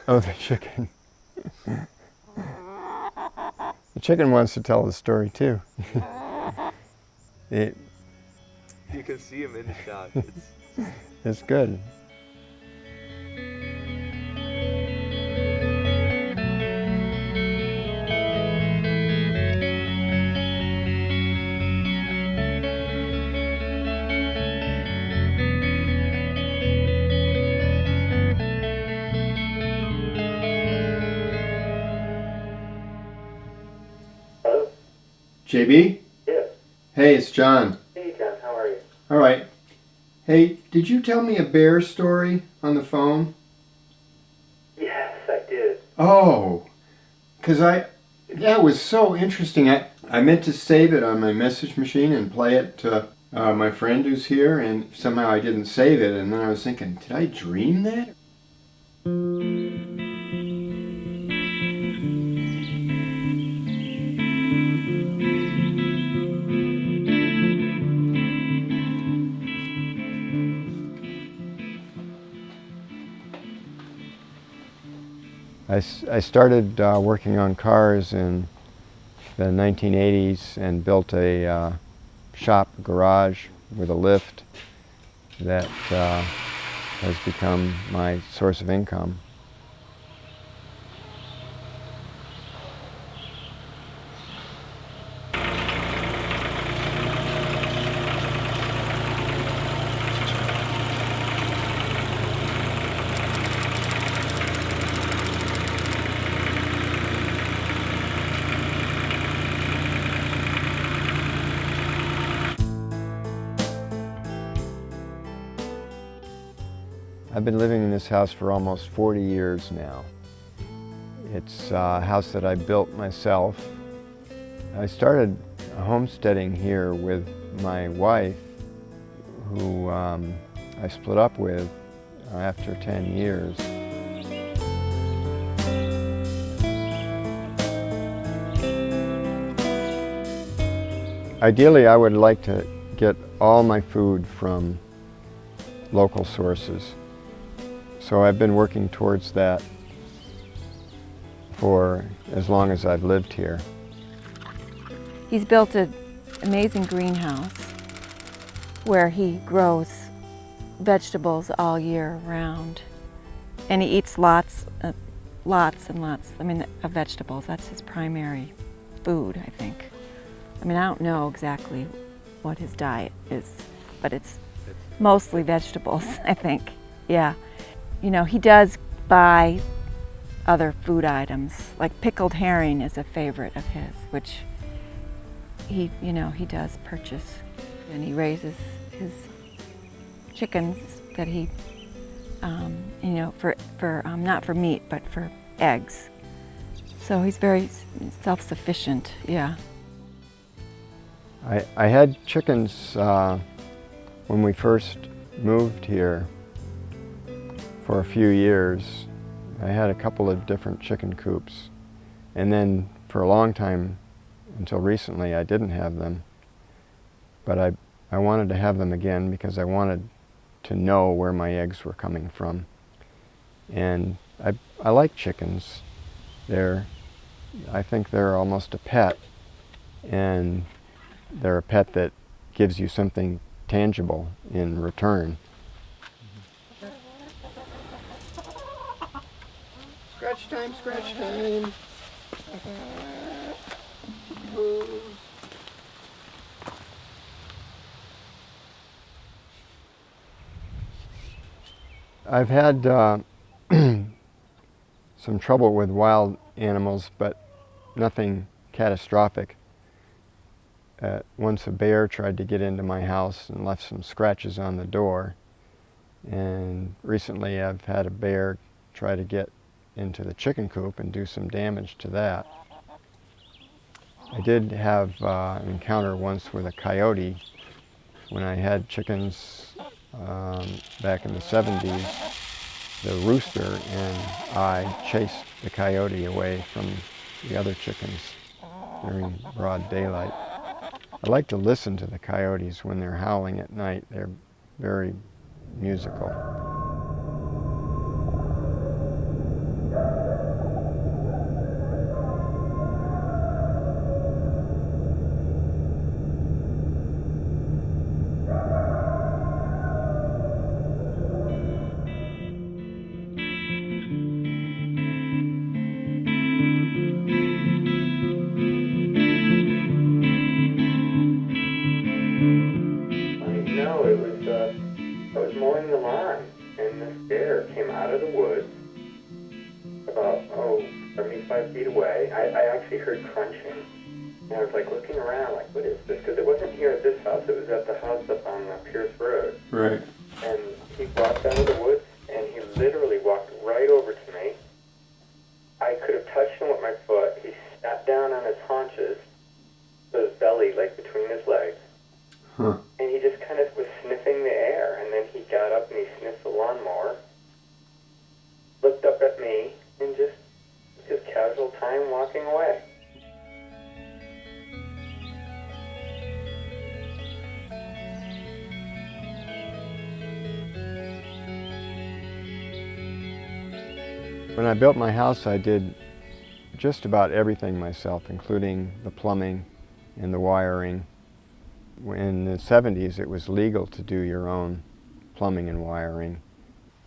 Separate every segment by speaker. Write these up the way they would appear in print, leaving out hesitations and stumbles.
Speaker 1: Oh, the chicken. The chicken wants to tell the story too. it,
Speaker 2: You can see him in the shot.
Speaker 1: it's good.
Speaker 3: Hello?
Speaker 1: JB?
Speaker 3: Yes.
Speaker 1: Hey, it's John.
Speaker 3: Hey, John. How are you?
Speaker 1: All right. Hey, did you tell me a bear story on the phone?
Speaker 3: Yes, I did.
Speaker 1: Oh, yeah, it was so interesting. I meant to save it on my message machine and play it to my friend who's here, and somehow I didn't save it, and then I was thinking, did I dream that? I started working on cars in the 1980s and built a shop garage with a lift that has become my source of income. I've been living in this house for almost 40 years now. It's a house that I built myself. I started homesteading here with my wife, who I split up with after 10 years. Ideally, I would like to get all my food from local sources. So I've been working towards that for as long as I've lived here.
Speaker 4: He's built an amazing greenhouse where he grows vegetables all year round. And he eats lots and lots, of vegetables. That's his primary food, I think. I don't know exactly what his diet is, but it's mostly vegetables, I think, yeah. You know, he does buy other food items, like pickled herring is a favorite of his, which he does purchase. And he raises his chickens that he, not for meat, but for eggs. So he's very self-sufficient, yeah.
Speaker 1: I had chickens when we first moved here for a few years. I had a couple of different chicken coops, and then for a long time, until recently, I didn't have them. But I wanted to have them again because I wanted to know where my eggs were coming from. And I like chickens. I think they're almost a pet, and they're a pet that gives you something tangible in return. Scratch time, scratch time. I've had some trouble with wild animals, but nothing catastrophic. Once a bear tried to get into my house and left some scratches on the door. And recently I've had a bear try to get into the chicken coop and do some damage to that. I did have an encounter once with a coyote when I had chickens back in the 70s. The rooster and I chased the coyote away from the other chickens during broad daylight. I like to listen to the coyotes when they're howling at night. They're very musical.
Speaker 3: 5 feet away. I actually heard crunching. And I was like looking around, like, what is this? Because it wasn't here at this house, it was at the house up on Pierce Road.
Speaker 1: Right.
Speaker 3: And he walked out of the woods, and he literally walked right over to me. I could have touched him with my foot. He sat down on his haunches, his belly, like between his legs.
Speaker 1: Huh.
Speaker 3: And he just kind of was sniffing the air, and then he got up and he sniffed the lawnmower, looked up at me, and just casual time walking away.
Speaker 1: When I built my house, I did just about everything myself, including the plumbing and the wiring. In the 70s, it was legal to do your own plumbing and wiring.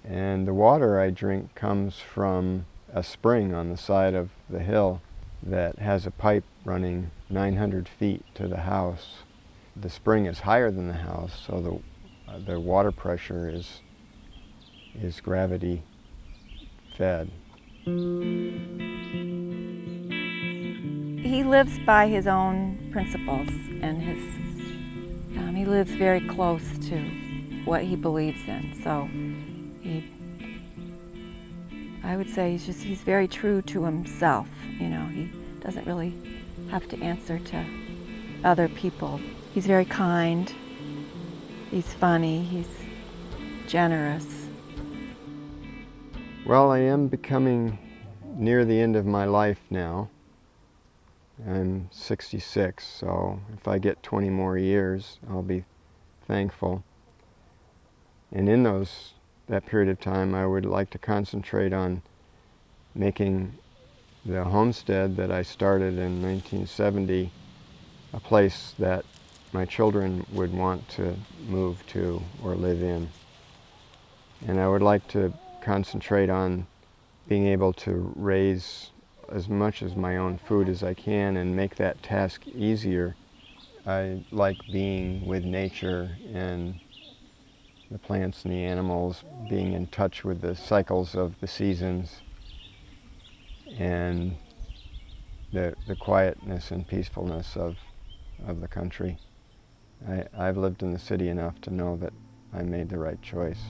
Speaker 1: And the water I drink comes from a spring on the side of the hill that has a pipe running 900 feet to the house. The spring is higher than the house, so the water pressure is gravity fed.
Speaker 4: He lives by his own principles, and he lives very close to what he believes in. So I would say he's very true to himself. You know, he doesn't really have to answer to other people. He's very kind. He's funny. He's generous.
Speaker 1: Well, I am becoming near the end of my life now. I'm 66, so if I get 20 more years, I'll be thankful. And in that period of time, I would like to concentrate on making the homestead that I started in 1970 a place that my children would want to move to or live in. And I would like to concentrate on being able to raise as much as my own food as I can and make that task easier. I like being with nature and the plants and the animals, being in touch with the cycles of the seasons and the quietness and peacefulness of the country. I've lived in the city enough to know that I made the right choice.